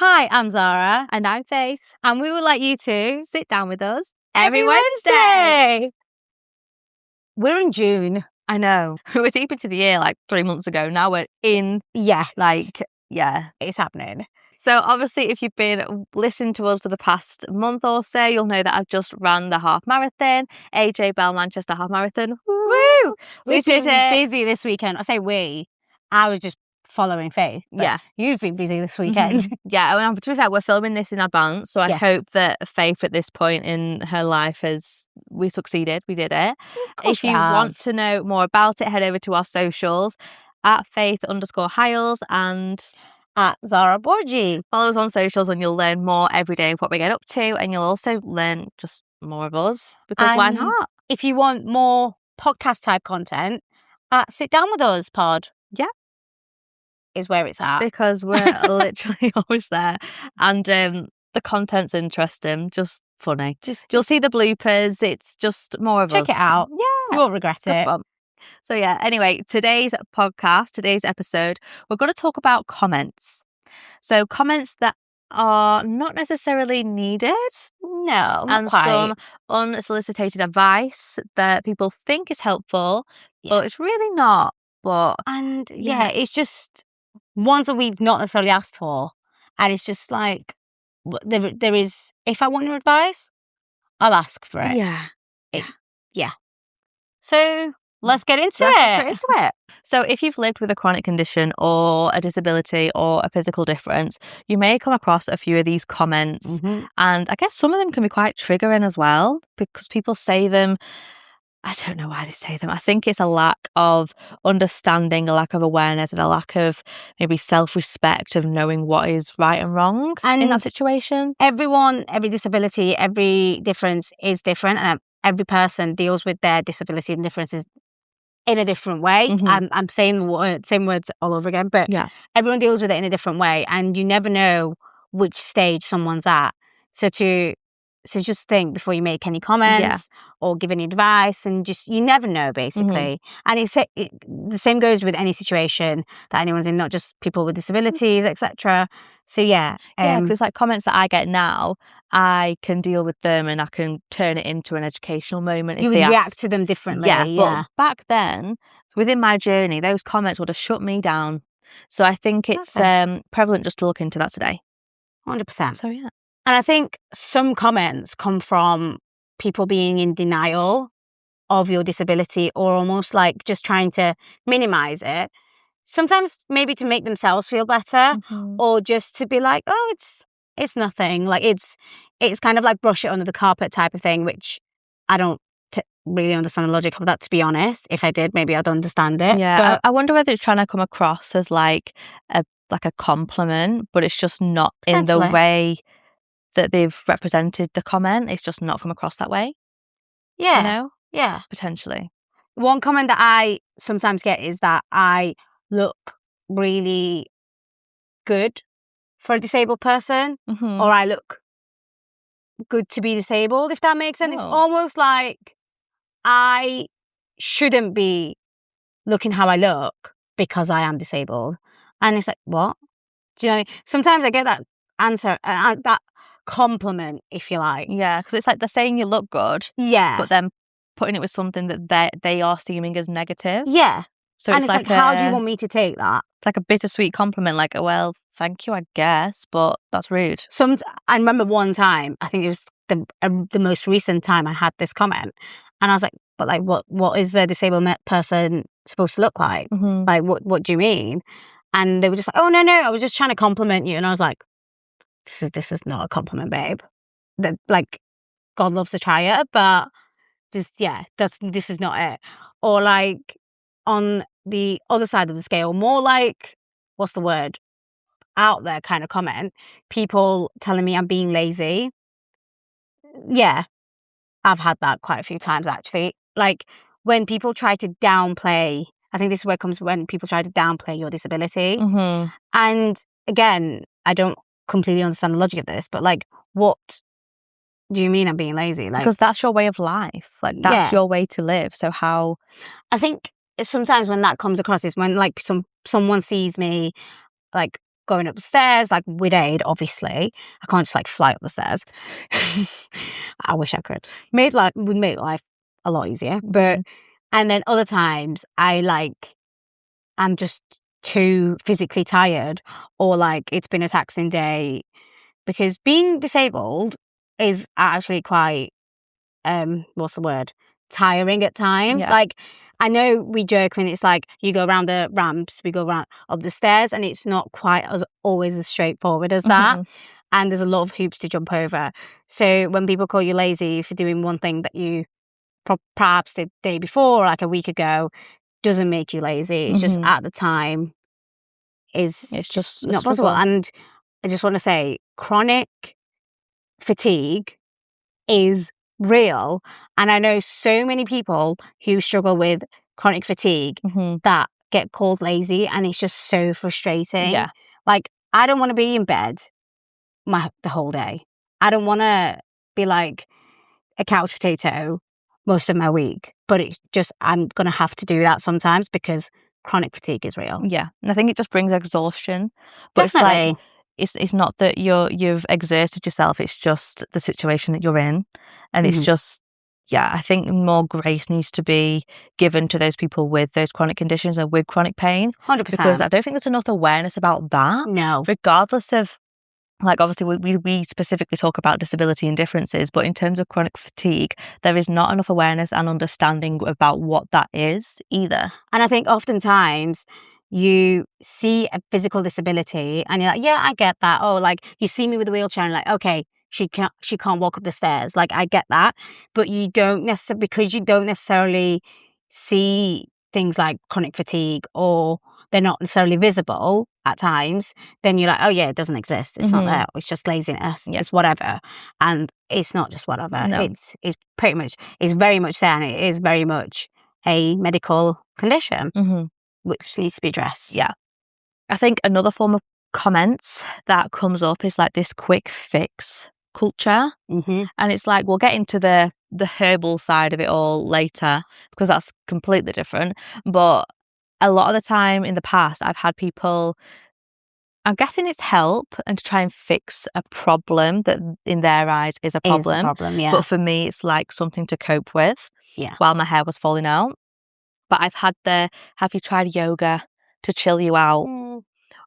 Hi, I'm Zara. And I'm Faith. And we would like you to sit down with us every Wednesday. We're in June. I know. We were deep into the year like 3 months ago. Now we're in. Yeah. It's happening. So obviously, if you've been listening to us for the past month or so, you'll know that I've just ran the half marathon, AJ Bell Manchester half marathon. Woo! We did it. Busy this weekend. I say we. I was just following Faith. Yeah. You've been busy this weekend. Yeah. And to be fair, we're filming this in advance. So I hope that Faith at this point in her life we succeeded. We did it. If you want to know more about it, head over to our socials at Faith_Hiles and at Zara Borgi. Follow us on socials and you'll learn more every day of what we get up to, and you'll also learn just more of us, because why not? If you want more podcast type content, Sit Down With Us pod. Yeah. Is where it's at. Because we're literally always there. And the content's interesting, just funny. You'll see the bloopers. It's just more of us. Check it out. Yeah. You won't regret it. Fun. So yeah, anyway, today's episode, we're going to talk about comments. So comments that are not necessarily needed. No, and quite. Some unsolicited advice that people think is helpful, but it's really not. It's just ones that we've not necessarily asked for. And it's just like, there is, if I want your advice, I'll ask for it. Yeah. So let's get into it. So if you've lived with a chronic condition or a disability or a physical difference, you may come across a few of these comments. Mm-hmm. And I guess some of them can be quite triggering as well, because people say them. I don't know why they say them. I think it's a lack of understanding, a lack of awareness, and a lack of maybe self-respect of knowing what is right and wrong in that situation. Everyone, every disability, every difference is different. And every person deals with their disability and differences in a different way. Mm-hmm. I'm saying the same words all over again, but everyone deals with it in a different way. And you never know which stage someone's at. So just think before you make any comments or give any advice, and you never know, basically. And the same goes with any situation that anyone's in, not just people with disabilities, etc. So because it's like comments that I get now, I can deal with them and I can turn it into an educational moment. You would react to them differently. But back then, within my journey, those comments would have shut me down. So I think it's prevalent just to look into that today. 100%. So yeah. And I think some comments come from people being in denial of your disability, or almost like just trying to minimize it. Sometimes maybe to make themselves feel better, or just to be like, oh, it's nothing. Like it's kind of like brush it under the carpet type of thing, which I don't really understand the logic of that, to be honest. If I did, maybe I'd understand it. Yeah, but I wonder whether it's trying to come across as like a compliment, but it's just not in the way that they've represented the comment. It's just not come across that way. Yeah. You know? Yeah. Potentially. One comment that I sometimes get is that I look really good for a disabled person, or I look good to be disabled, if that makes sense. It's almost like I shouldn't be looking how I look because I am disabled. And it's like, what? Do you know? Sometimes I get that answer, that compliment, if you like. Yeah, because it's like they're saying you look good. Yeah. But then putting it with something that they are seeming as negative. Yeah. So and it's like how do you want me to take that? It's like a bittersweet compliment, like, well, thank you, I guess, but that's rude. I remember one time, I think it was the most recent time I had this comment, and I was like, but like, what is a disabled person supposed to look like? Like, what do you mean? And they were just like, oh, no, I was just trying to compliment you. And I was like, this is not a compliment, babe. Like, God loves a trier, but this is not it. Or like, on the other side of the scale, more like, what's the word? Out there kind of comment. People telling me I'm being lazy. Yeah, I've had that quite a few times, actually. Like, when people try to downplay, I think this is where it comes when people try to downplay your disability. And again, I don't completely understand the logic of this, but like, what do you mean I'm being lazy? Like, because that's your way of life. Like, that's your way to live. So how? I think sometimes when that comes across is when like someone sees me like going up the stairs, like with aid, obviously. I can't just like fly up the stairs. I wish I could. Would make life a lot easier. But and then other times I'm just too physically tired, or like it's been a taxing day, because being disabled is actually quite what's the word? Tiring at times. Yeah. Like, I know we joke when it's like you go around the ramps, we go around up the stairs, and it's not quite always as straightforward as that. And there's a lot of hoops to jump over. So when people call you lazy for doing one thing that you perhaps the day before or like a week ago, doesn't make you lazy. It's just at the time it's just not possible. And I just want to say, chronic fatigue is real. And I know so many people who struggle with chronic fatigue that get called lazy, and it's just so frustrating. Yeah. Like, I don't want to be in bed the whole day. I don't want to be like a couch potato most of my week, but it's just, I'm going to have to do that sometimes because chronic fatigue is real. Yeah. And I think it just brings exhaustion. But Definitely. It's not that you've exerted yourself, it's just the situation that you're in. And it's just, I think more grace needs to be given to those people with those chronic conditions and with chronic pain. 100%. Because I don't think there's enough awareness about that. No. Regardless of, like, obviously we specifically talk about disability and differences, but in terms of chronic fatigue, there is not enough awareness and understanding about what that is either. And I think oftentimes you see a physical disability and you're like, yeah, I get that. Oh, like you see me with a wheelchair and like, okay, she can't walk up the stairs. Like, I get that. But you don't necessarily, because you don't necessarily see things like chronic fatigue, or they're not necessarily visible at times, then you're like, oh yeah, it doesn't exist. It's not there. It's just laziness. Yeah. It's whatever. And it's not just whatever. No. It's pretty much, it's very much there, and it is very much a medical condition which needs to be addressed. Yeah. I think another form of comments that comes up is like this quick fix culture. And it's like, we'll get into the herbal side of it all later, because that's completely different. But a lot of the time in the past, I've had people, I'm guessing it's help and to try and fix a problem that in their eyes is a problem. Is the problem, yeah. But for me, it's like something to cope with while my hair was falling out. But I've had have you tried yoga to chill you out?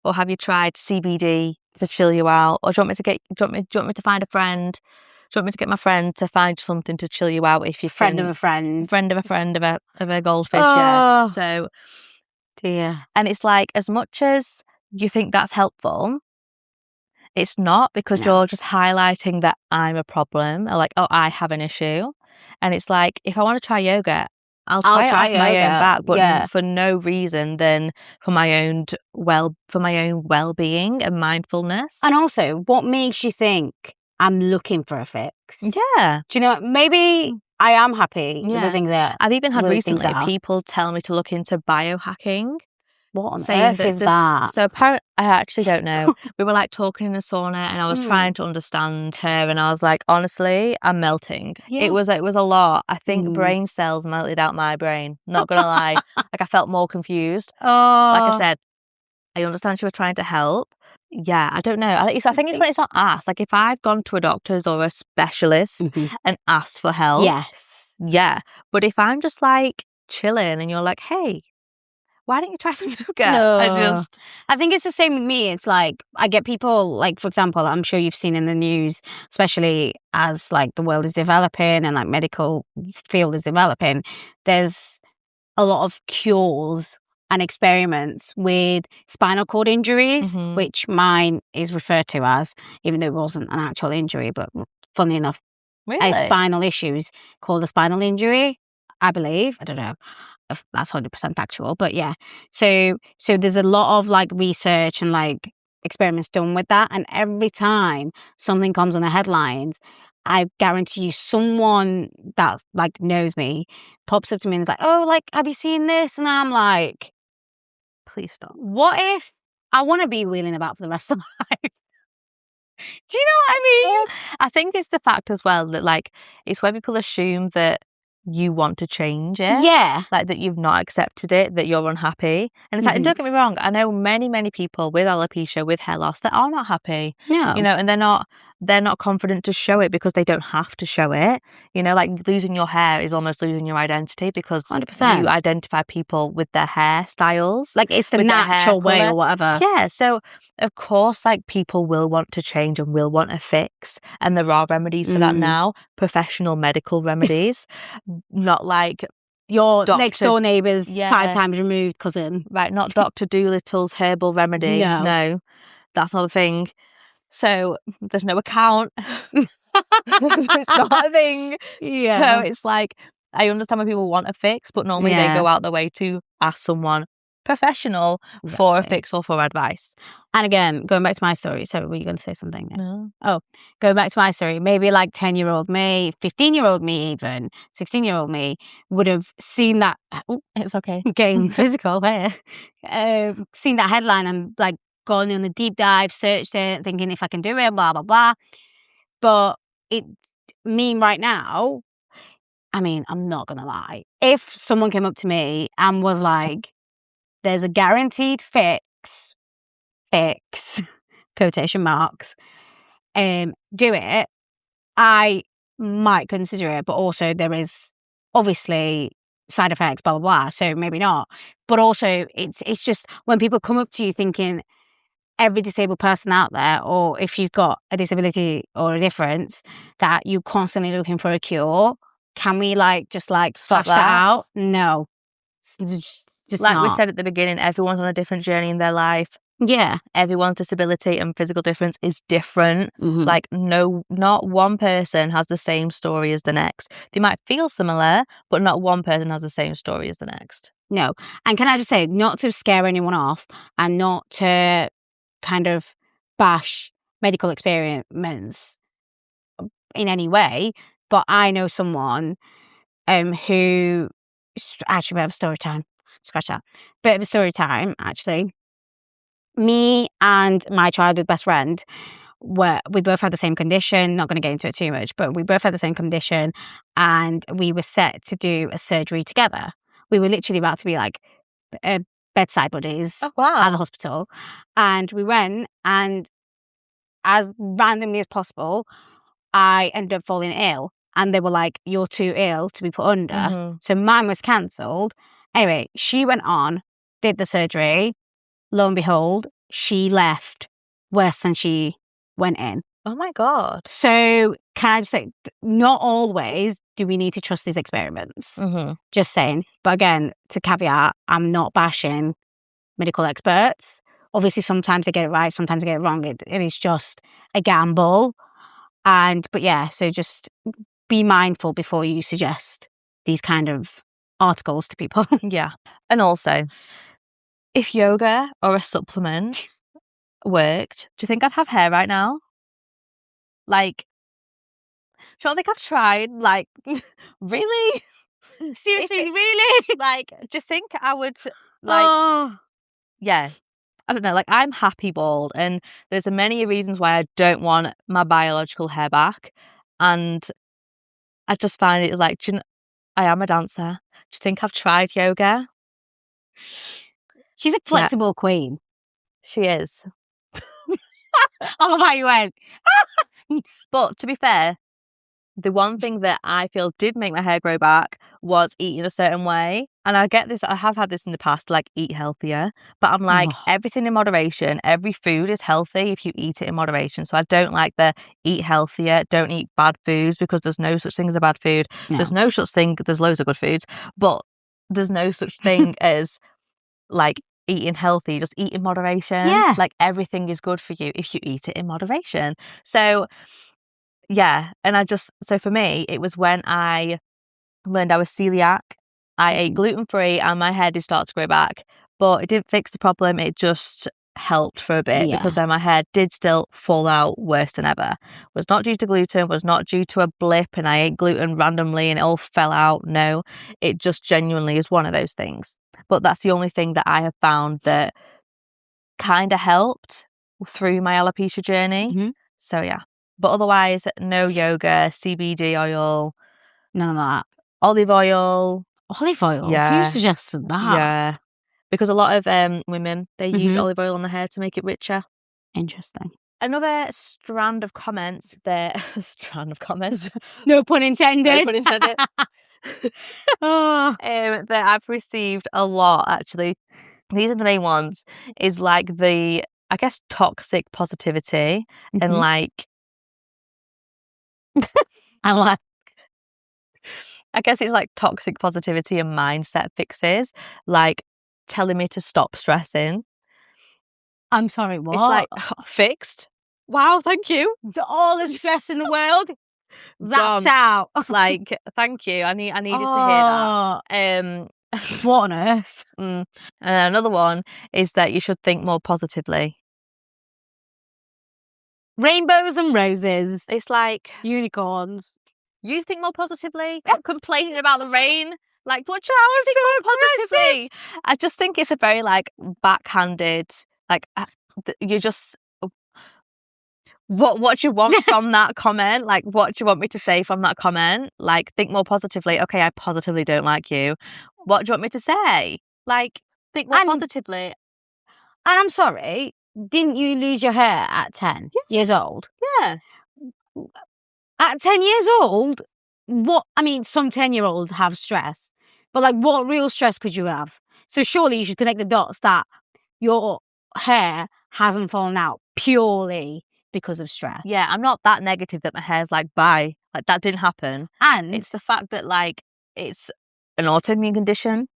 Or have you tried CBD to chill you out? Or do you want me to find a friend? Do you want me to get my friend to find something to chill you out if you friend of a friend of a goldfish? Oh, yeah. So dear. And it's like, as much as you think that's helpful, it's not, because you're just highlighting that I'm a problem, or like, oh, I have an issue. And it's like, if I want to try yoga, I'll try it off my own back, but for no reason than for my own well-being and mindfulness. And also, what makes you think I'm looking for a fix? Yeah. Do you know, maybe I am happy with the things that I've even had really recently people tell me to look into biohacking. What on earth is that? So apparently, I actually don't know. We were like talking in the sauna, and I was trying to understand her, and I was like, honestly, I'm melting. Yeah. It was a lot. I think brain cells melted out my brain. Not gonna lie, like I felt more confused. Oh, like I said, I understand she was trying to help. Yeah, I don't know. I think it's when it's not asked. Like, if I've gone to a doctor's or a specialist and asked for help, yeah. But if I'm just like chilling and you're like, hey, why don't you try some yoga? No. I think it's the same with me. It's like, I get people, like, for example, I'm sure you've seen in the news, especially as like the world is developing and like medical field is developing, there's a lot of cures and experiments with spinal cord injuries, which mine is referred to as, even though it wasn't an actual injury, but funnily enough, a spinal issue is called a spinal injury, I believe. I don't know if that's 100% factual, but yeah. So there's a lot of like research and like experiments done with that, and every time something comes on the headlines, I guarantee you someone that like knows me pops up to me and is like, oh, like, have you seen this? And I'm like, please stop. What if I want to be wheeling about for the rest of my life? Do you know what I mean? I think it's the fact as well that, like, it's where people assume that you want to change it. Yeah. Like that you've not accepted it, that you're unhappy. And it's like, and don't get me wrong, I know many, many people with alopecia, with hair loss, that are not happy. No. You know, and they're not confident to show it because they don't have to show it. You know, like losing your hair is almost losing your identity because 100%. you identify people with their hairstyles. Like it's the natural way or whatever. Yeah. So of course, like people will want to change and will want a fix. And there are remedies for that now. Professional medical remedies. Not like your next door neighbour's 5 times removed cousin. Right, not Dr. Doolittle's herbal remedy. No, that's not a thing. So there's no account. It's not a thing. Yeah. So it's like, I understand when people want a fix, but normally they go out their way to ask someone professional for a fix or for advice. And again, going back to my story, so were you going to say something? No. Oh, going back to my story, maybe like 10-year-old me, 15-year-old me even, 16-year-old me would have seen that. Oh, it's okay. Getting physical there. Seen that headline and like gone on a deep dive, searched it, thinking if I can do it, blah, blah, blah. But right now, I mean, I'm not going to lie. If someone came up to me and was like, there's a guaranteed fix, quotation marks, do it, I might consider it. But also there is obviously side effects, blah, blah, blah. So maybe not. But also it's just when people come up to you thinking every disabled person out there, or if you've got a disability or a difference, that you're constantly looking for a cure. Can we just stop that out? No. Just like not. We said at the beginning, everyone's on a different journey in their life. Yeah. Everyone's disability and physical difference is different. Like not one person has the same story as the next. They might feel similar, but not one person has the same story as the next. No. And can I just say, not to scare anyone off and not to kind of bash medical experiments in any way, but I know someone who actually, bit of a story time. Scratch that. Bit of a story time, actually. Me and my childhood best friend we both had the same condition. Not going to get into it too much, but we both had the same condition, and we were set to do a surgery together. We were literally about to be like bedside buddies at the hospital, and we went, and as randomly as possible, I ended up falling ill. And they were like, you're too ill to be put under. So mine was cancelled. Anyway, she went on, did the surgery. Lo and behold, she left worse than she went in. Oh my God. So can I just say, not always do we need to trust these experiments. Just saying. But again, to caveat, I'm not bashing medical experts. Obviously, sometimes they get it right, sometimes they get it wrong. It is just a gamble. But yeah, so just be mindful before you suggest these kind of articles to people. Yeah. And also, if yoga or a supplement worked, do you think I'd have hair right now? Like, do you think I've tried? Like, really? Seriously, really? Like, do you think I would, like, yeah. I don't know, like, I'm happy bald, and there's many reasons why I don't want my biological hair back. And I just find it like, I am a dancer. Do you think I've tried yoga? She's a flexible queen. She is. I love how you went. But to be fair, the one thing that I feel did make my hair grow back was eating a certain way. And I get this, I have had this in the past, like eat healthier. But I'm like, everything in moderation, every food is healthy if you eat it in moderation. So I don't like the eat healthier, don't eat bad foods, because there's no such thing as a bad food. No. There's no such thing, there's loads of good foods, but there's no such thing as like eating healthy. Just eat in moderation. Yeah. Like everything is good for you if you eat it in moderation. So yeah, and so for me, it was when I learned I was celiac. I ate gluten-free and my hair did start to grow back, but it didn't fix the problem. It just helped for a bit, because then my hair did still fall out worse than ever. Was not due to gluten, was not due to a blip and I ate gluten randomly and it all fell out. No, it just genuinely is one of those things. But that's the only thing that I have found that kind of helped through my alopecia journey. So yeah. But otherwise, no yoga, CBD oil. None of that. Olive oil. Olive oil? Yeah. Who suggested that? Yeah. Because a lot of women, they use Mhm. olive oil on their hair to make it richer. Interesting. Another strand of comments that... strand of comments? No pun intended. No pun intended. Oh. That I've received a lot, actually. These are the main ones. Is like the, I guess, toxic positivity and Mhm. like... I'm like, I guess it's like toxic positivity and mindset fixes, like telling me to stop stressing. I'm sorry, what? It's like, fixed. Wow, thank you. all the stress in the world zapped Gone. out. Like, thank you. I needed to hear that. What on earth? And another one is that you should think more positively. Rainbows and roses. It's like, Unicorns. you think more positively. Stop complaining about the rain. Like, what you think more positively? I just think it's a very like backhanded. Like, you just... What do you want from that comment? Like, what do you want me to say from that comment? Like, think more positively. Okay, I positively don't like you. What do you want me to say? Like, think more positively. And I'm sorry, didn't you lose your hair at 10 years old? Yeah. At 10 years old, some 10-year-olds have stress, but like, what real stress could you have? So surely you should connect the dots that your hair hasn't fallen out purely because of stress. Yeah, I'm not that negative that my hair's like, bye. Like, that didn't happen. And it's the fact that, like, it's an autoimmune condition.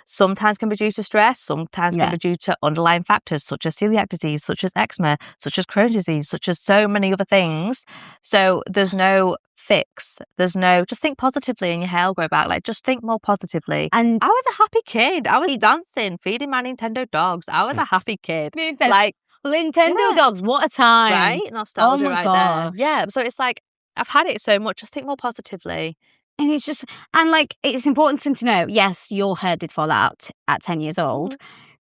Sometimes can be due to stress, sometimes can be due to underlying factors such as celiac disease, such as eczema, such as Crohn's disease, such as so many other things. So there's no fix. There's no, just think positively and your hair will grow back. Like, just think more positively. And I was a happy kid. I was dancing, feeding my Nintendo dogs. I was a happy kid. Like, Nintendo dogs, what a time. Right? Nostalgia oh my right gosh. there. Yeah. So it's like, I've had it so much. Just think more positively. And it's just, and like, it's important to know, yes, your hair did fall out at 10 years old,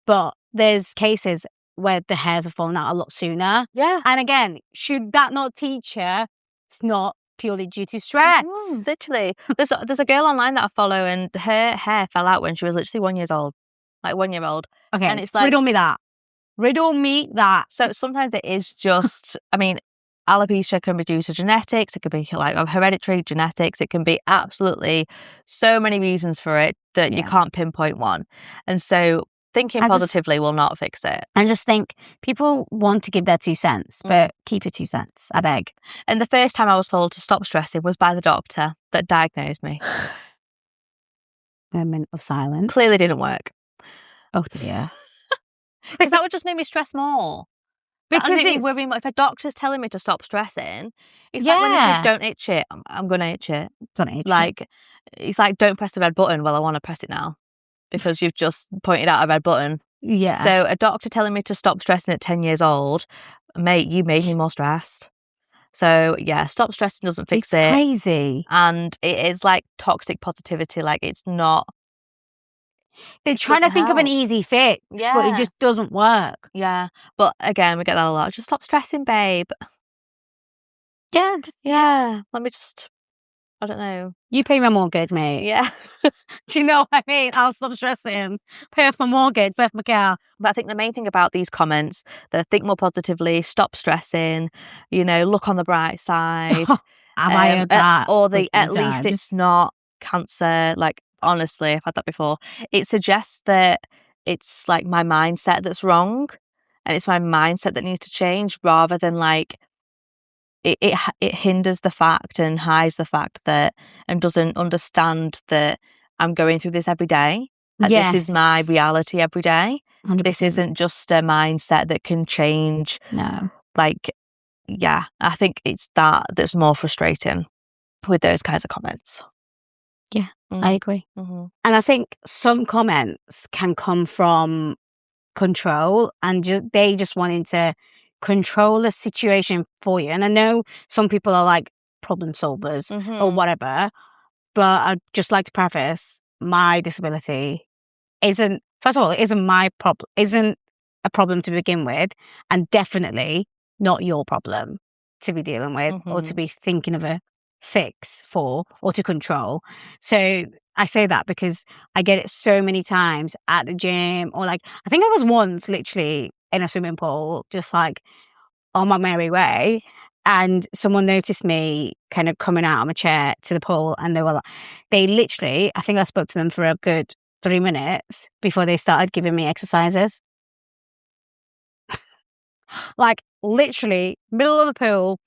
but there's cases where the hairs have fallen out a lot sooner. Yeah. And again, should that not teach her it's not purely due to stress? Literally. There's a girl online that I follow, and her hair fell out when she was literally 1 year old. Like 1 year old. Okay, and it's like, riddle me that. So sometimes it is just, I mean, alopecia can be due to genetics. It could be like hereditary genetics. It can be absolutely so many reasons for it that you can't pinpoint one. And so thinking positively will not fix it. And just think, people want to give their 2 cents, but keep your 2 cents, I beg. And the first time I was told to stop stressing was by the doctor that diagnosed me. Moment of silence. Clearly didn't work. Oh dear. Because that would just make me stress more. Because if a doctor's telling me to stop stressing, it's like when they say don't itch it, I'm gonna itch it. Don't itch like it. It's like, don't press the red button. Well, I want to press it now because you've just pointed out a red button. Yeah. So a doctor telling me to stop stressing at 10 years old, mate, you made me more stressed. So yeah, stop stressing doesn't fix it. Crazy. And it is like toxic positivity. Like, it's not. They're trying to think of an easy fix, but it just doesn't work. Yeah. But again, we get that a lot. Just stop stressing, babe. Yeah. Let me just, I don't know. You pay my mortgage, mate. Yeah. Do you know what I mean? I'll stop stressing. Pay off my mortgage, pay off my car. But I think the main thing about these comments, that think more positively, stop stressing, look on the bright side. I heard that? Or at least it's not cancer. Like, honestly, I've had that before. It suggests that it's like my mindset that's wrong, and it's my mindset that needs to change, rather than like it hinders the fact and hides the fact that, and doesn't understand that I'm going through this every day. Like, this is my reality every day. 100%. This isn't just a mindset that can change. No. Like, yeah, I think it's that's more frustrating with those kinds of comments. Yeah, I agree. And I think some comments can come from control, and they just wanting to control the situation for you. And I know some people are like problem solvers or whatever, but I'd just like to preface, my disability isn't, first of all, it isn't my problem, isn't a problem to begin with, and definitely not your problem to be dealing with or to be thinking of a fix for or to control. So I say that because I get it so many times at the gym, or like, I think I was once literally in a swimming pool, just like on my merry way, and someone noticed me kind of coming out of my chair to the pool, and they literally, I think I spoke to them for a good 3 minutes before they started giving me exercises. Like, literally, middle of the pool,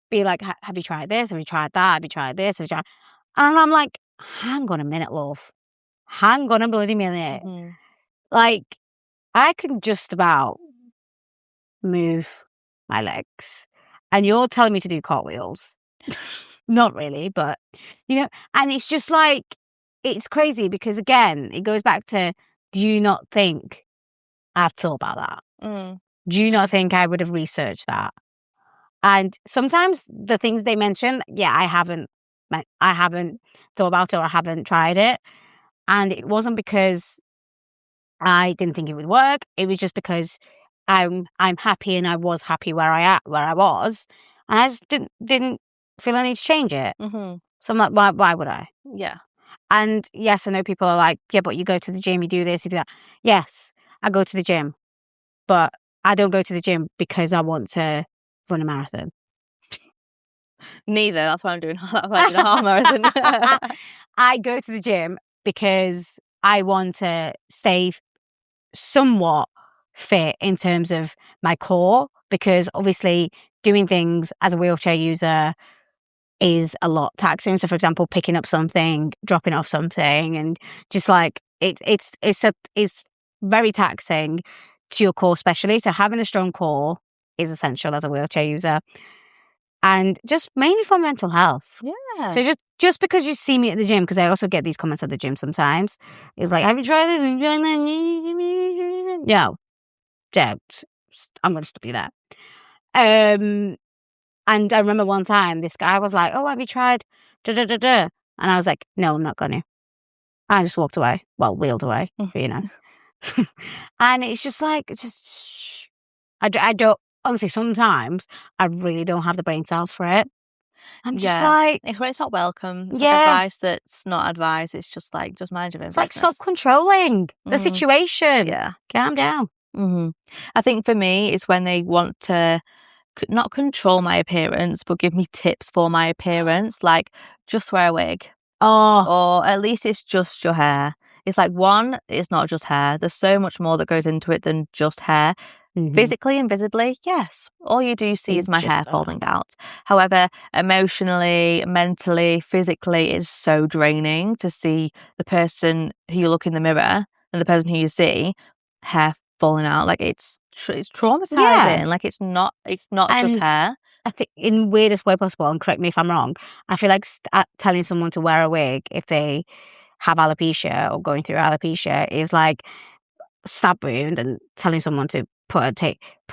be like, have you tried this? Have you tried that? Have you tried this? Have you tried... And I'm like, hang on a minute, love. Hang on a bloody minute. Like, I can just about move my legs, and you're telling me to do cartwheels. Not really, but, and it's just like, it's crazy because, again, it goes back to, do you not think I've thought about that? Do you not think I would have researched that? And sometimes the things they mention, I haven't thought about it, or I haven't tried it. And it wasn't because I didn't think it would work. It was just because I'm happy, and I was happy where I was, and I just didn't feel I need to change it. So I'm like, why would I? Yeah. And yes, I know people are like, yeah, but you go to the gym, you do this, you do that. Yes, I go to the gym, but I don't go to the gym because I want to run a marathon. Neither. That's why I'm doing a half marathon. I go to the gym because I want to stay somewhat fit in terms of my core, because obviously doing things as a wheelchair user is a lot taxing. So, for example, picking up something, dropping off something, and just like it's very taxing to your core, especially. So having a strong core is essential as a wheelchair user, and just mainly for mental health. Yeah. So just because you see me at the gym, because I also get these comments at the gym sometimes, it's like, have you tried this? Have you tried that? No. I'm going to stop you there. And I remember one time this guy was like, oh, have you tried da da da da? And I was like, no, I'm not going to. I just walked away. Well, wheeled away, And it's just like, I don't, honestly, sometimes I really don't have the brain cells for it. I'm just like... It's when it's not welcome. It's like advice that's not advice. It's just like, just mind your own business. It's like, stop controlling the situation. Yeah. Calm down. I think for me, it's when they want to not control my appearance, but give me tips for my appearance. Like, just wear a wig. Or at least it's just your hair. It's like, one, it's not just hair. There's so much more that goes into it than just hair. Physically and visibly, yes. All you do see is my hair falling out. However, emotionally, mentally, physically, it's so draining to see the person who you look in the mirror and the person who you see, hair falling out. Like, it's traumatizing. Yeah. Like, it's not just hair. I think in weirdest way possible, and correct me if I'm wrong, I feel like telling someone to wear a wig if they have alopecia or going through alopecia is like stab wound, and telling someone to put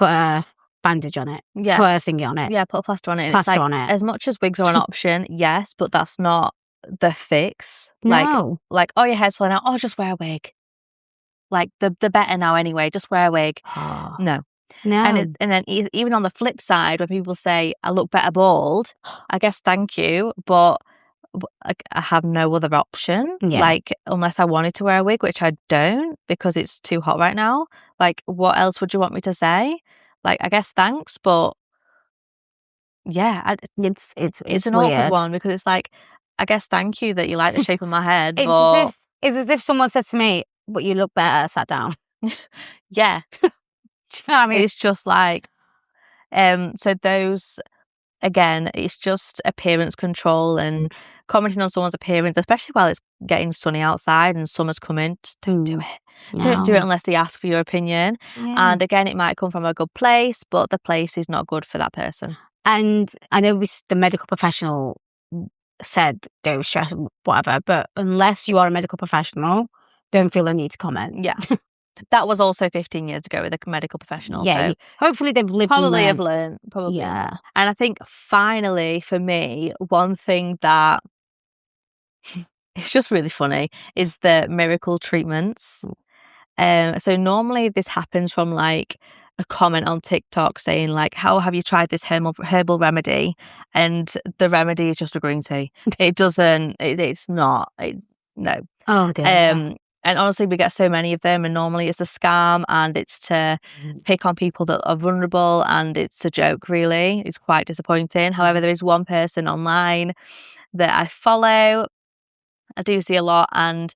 a bandage on it, put a thingy on it, put a plaster on it. Plaster on it. As much as wigs are an option, yes, but that's not the fix. No. Like, oh, your hair's falling out. Oh, just wear a wig. Like, the better now anyway. Just wear a wig. No. And then even on the flip side, when people say I look better bald, I guess thank you, but I have no other option. Like, unless I wanted to wear a wig, which I don't because it's too hot right now. Like, what else would you want me to say? Like, I guess thanks, but yeah, it's an awkward one, because it's like, I guess thank you that you like the shape of my head. It's as if someone said to me, but you look better sat down. Yeah. Do you know what I mean? It's just like, so those, again, it's just appearance control and commenting on someone's appearance, especially while it's getting sunny outside and summer's coming. Just don't do it. No. Don't do it unless they ask for your opinion. And again, it might come from a good place, but the place is not good for that person. And I know the medical professional said don't stress, whatever, but unless you are a medical professional, don't feel the need to comment. Yeah. That was also 15 years ago with a medical professional. Yeah, so hopefully they've lived. Probably have learned. Probably. Yeah. And I think finally, for me, one thing that it's just really funny is the miracle treatments. So normally this happens from like a comment on TikTok saying like, how have you tried this herbal remedy? And the remedy is just a green tea. It's not. No. Oh dear. And honestly, we get so many of them, and normally it's a scam, and it's to pick on people that are vulnerable, and it's a joke, really. It's quite disappointing. However, there is one person online that I follow, I do see a lot, and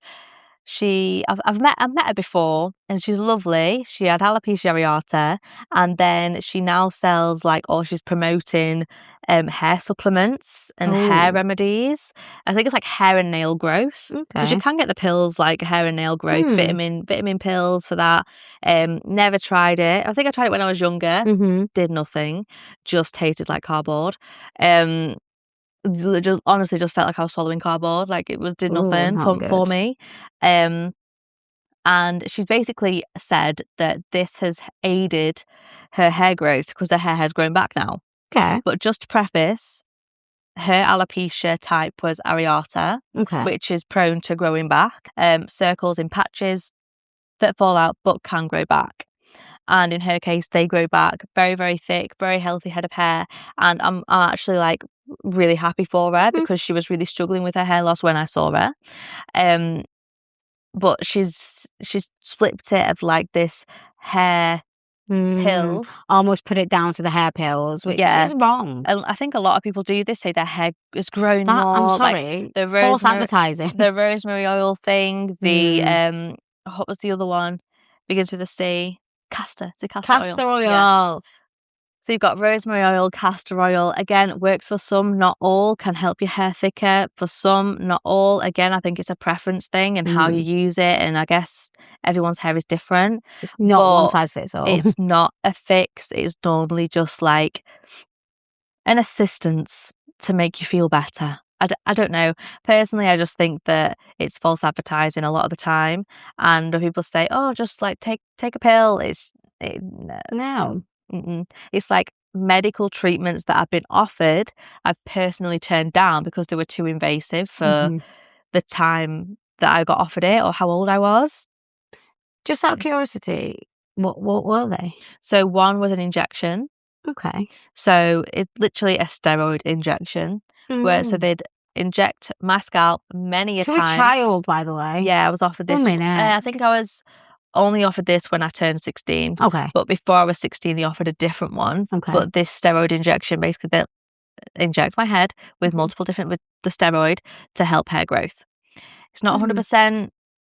I've met her before, and she's lovely. She had alopecia areata, and then she now sells or she's promoting hair supplements and hair remedies. I think it's like hair and nail growth, because you can get the pills like hair and nail growth, vitamin pills for that. Never tried it. I think I tried it when I was younger. Did nothing. Just tasted like cardboard. Honestly just felt like I was swallowing cardboard. Like did nothing for me. And she's basically said that this has aided her hair growth because her hair has grown back now. Okay. But just to preface, her alopecia type was areata, which is prone to growing back. Circles in patches that fall out but can grow back. And in her case, they grow back very, very thick, very healthy head of hair. And I'm actually really happy for her, because she was really struggling with her hair loss when I saw her. But she's flipped it of this hair pill. Almost put it down to the hair pills, which is wrong. And I think a lot of people do this, say their hair is growing more. I'm sorry. False advertising. The rosemary oil thing. The what was the other one? Begins with a C. Castor. Is it castor oil? Yeah. So you've got rosemary oil, castor oil. Again, works for some, not all. Can help your hair thicker. For some, not all. Again, I think it's a preference thing and how you use it. And I guess everyone's hair is different. It's not one size fits all. It's not a fix. It's normally just an assistance to make you feel better. I don't know. Personally, I just think that it's false advertising a lot of the time. And when people say, oh, just take a pill, No. It's like medical treatments that I've been offered, I've personally turned down because they were too invasive for the time that I got offered it or how old I was. Just out of curiosity, what were they? So one was an injection. Okay. So it's literally a steroid injection, where so they'd inject my scalp many a time. So a child, by the way. Yeah, I was offered this. I think I was only offered this when I turned 16. Okay. But before I was 16, they offered a different one. Okay. But this steroid injection, basically, they'll inject my head with multiple different, with the steroid to help hair growth. It's not 100%,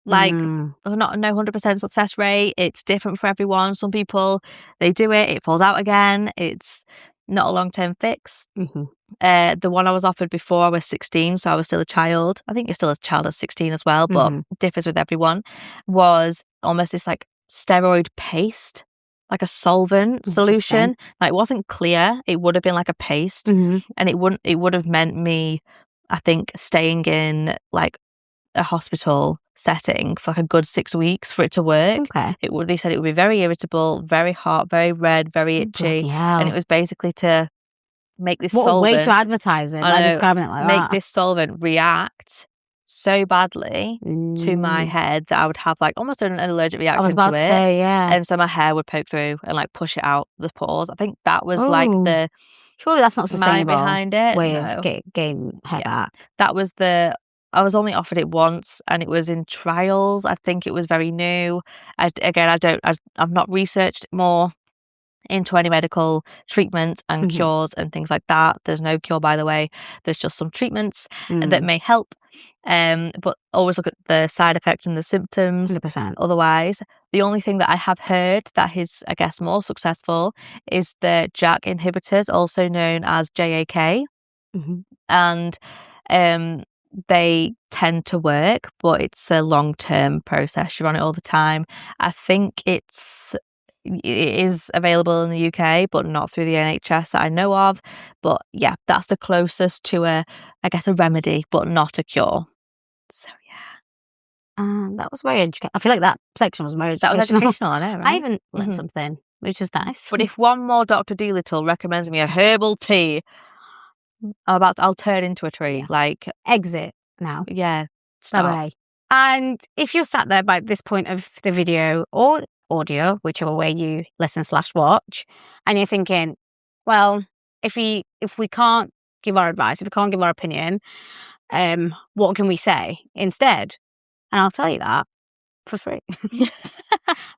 no 100% success rate. It's different for everyone. Some people, they do it, it falls out again. It's not a long-term fix. The one I was offered before I was 16, so I was still a child. I think you're still a child at 16 as well, but differs with everyone. Was almost this steroid paste, like a solvent solution. It wasn't clear. It would have been like a paste, and it would have meant me, I think, staying in a hospital setting for a good 6 weeks for it to work. Okay. They said it would be very irritable, very hot, very red, very itchy, and it was basically to make this solvent. What way to advertise it? Describing it like make that. This solvent react so badly to my head that I would have almost an allergic reaction to it. I was about to say, yeah. And so my hair would poke through and push it out the pores. I think that was the surely that's not sustainable behind it. Way of getting hair back. That was I was only offered it once, and it was in trials. I think it was very new. I've not researched more into any medical treatments and cures and things like that. There's no cure, by the way. There's just some treatments that may help. But always look at the side effects and the symptoms. 100%. Otherwise, the only thing that I have heard that is, I guess, more successful is the JAK inhibitors, also known as JAK. And they tend to work, but it's a long-term process. You're on it all the time. I think it is available in the UK, but not through the NHS that I know of. But yeah, that's the closest to a remedy, but not a cure. So yeah. That was very educational. I feel like that section was very educational. That was educational, I know, right? I even learned something, which is nice. But if one more Dr. Dolittle recommends me a herbal tea, I'll turn into a tree. Exit now. Yeah. Stop. Bye-bye. And if you're sat there by this point of the video, or audio, whichever way you listen/watch, and you're thinking, well, if we can't give our advice, if we can't give our opinion, what can we say instead? And I'll tell you that for free. And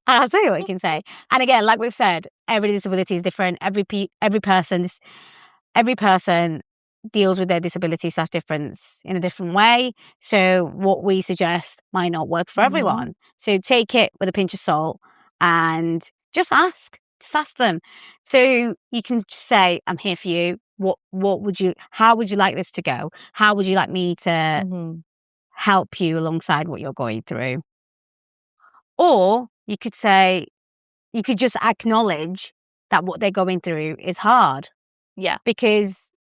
I'll tell you what you can say. And again, like we've said, every disability is different. Every person deals with their disability/difference in a different way. So what we suggest might not work for everyone. So take it with a pinch of salt and just ask them. So you can say, I'm here for you. How would you like this to go? How would you like me to help you alongside what you're going through? Or you could just acknowledge that what they're going through is hard. Yeah. Because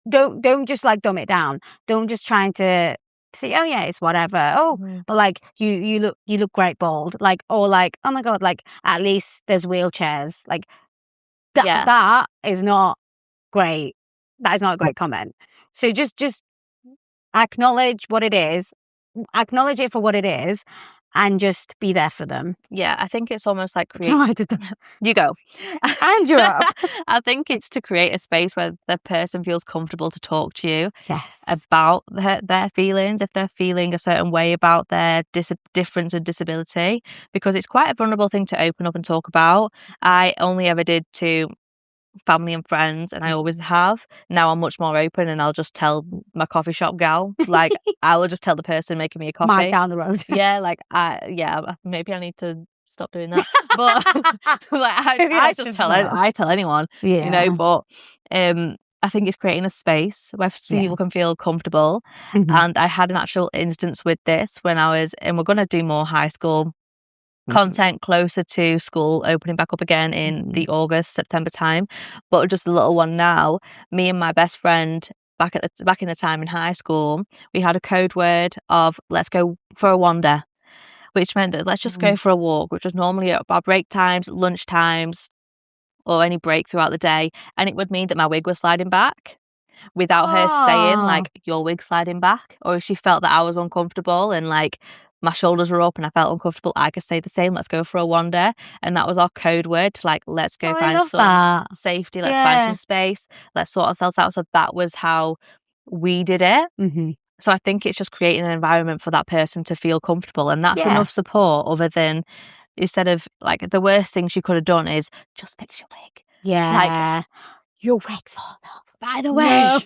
don't just like dumb it down. Don't just try to say, oh yeah, it's whatever. Oh, but like you look great bald. Like, or like, oh my God, like at least there's wheelchairs. Like that is not great. That is not a great comment. So just acknowledge what it is. Acknowledge it for what it is. And just be there for them. Yeah, I think it's almost like You go. And you're up. I think it's to create a space where the person feels comfortable to talk to you about their feelings, if they're feeling a certain way about their difference and disability, because it's quite a vulnerable thing to open up and talk about. I only ever did to family and friends, and I always have. Now I'm much more open, and I'll just tell my coffee shop gal, like I will just tell the person making me a coffee. Mike down the road. Yeah, like maybe I need to stop doing that. But like I tell anyone, you know. But I think it's creating a space where people can feel comfortable. And I had an actual instance with this when I was, and we're going to do more high school content closer to school opening back up again in the August-September time, but just a little one now. Me and my best friend back in the time in high school, we had a code word of let's go for a wander, which meant that let's just go for a walk, which was normally at our break times, lunch times, or any break throughout the day. And it would mean that my wig was sliding back without her saying like your wig's sliding back, or if she felt that I was uncomfortable and like my shoulders were up and I felt uncomfortable, I could say the same, let's go for a wander. And that was our code word to like, let's go find some safety, let's find some space, let's sort ourselves out. So that was how we did it. So I think it's just creating an environment for that person to feel comfortable, and that's enough support, other than instead of like the worst thing she could have done is just fix your wig. Like, your wig's falling off, by the way.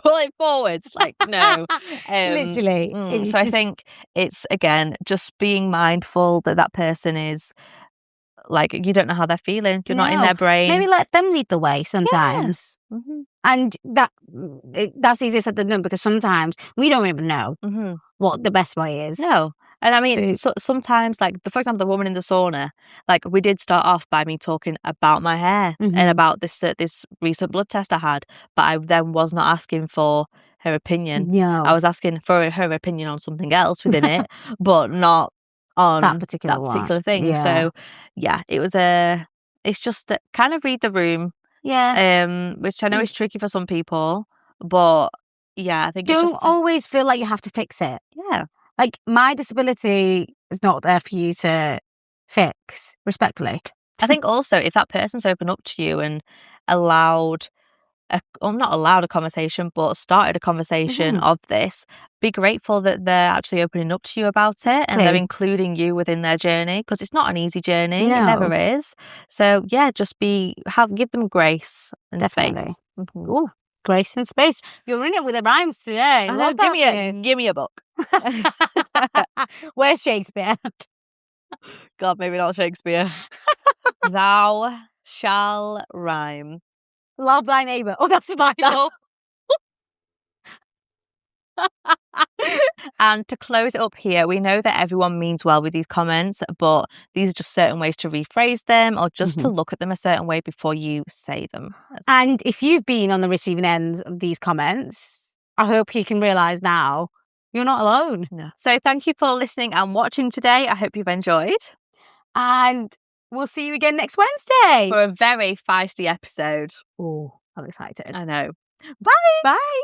Pull it forwards, like no. Literally. So I think it's, again, just being mindful that person is like, you don't know how they're feeling. You're not in their brain. Maybe let them lead the way sometimes. And that's easier said than done, because sometimes we don't even know what the best way is. No. And I mean, sometimes, like, for example, the woman in the sauna, like, we did start off by me talking about my hair and about this recent blood test I had, but I then was not asking for her opinion. No. I was asking for her opinion on something else within it, but not on that particular thing. Yeah. So, yeah, it's just to kind of read the room. Yeah. Which I know is tricky for some people, but yeah, I think don't always feel like you have to fix it. Yeah. Like, my disability is not there for you to fix, respectfully. I think also if that person's opened up to you and not allowed a conversation, but started a conversation of this, be grateful that they're actually opening up to you about it and they're including you within their journey, because it's not an easy journey. No. It never is. So yeah, just give them grace and space. Ooh. Grace and space. You're in it with the rhymes today. Give me a book. Where's Shakespeare? God, maybe not Shakespeare. Thou shall rhyme. Love thy neighbour. Oh, that's the Bible. And to close it up here, we know that everyone means well with these comments, but these are just certain ways to rephrase them, or just to look at them a certain way before you say them. And if you've been on the receiving end of these comments, I hope you can realise now you're not alone. No. So thank you for listening and watching today. I hope you've enjoyed. And we'll see you again next Wednesday for a very feisty episode. Oh, I'm excited. I know. Bye. Bye.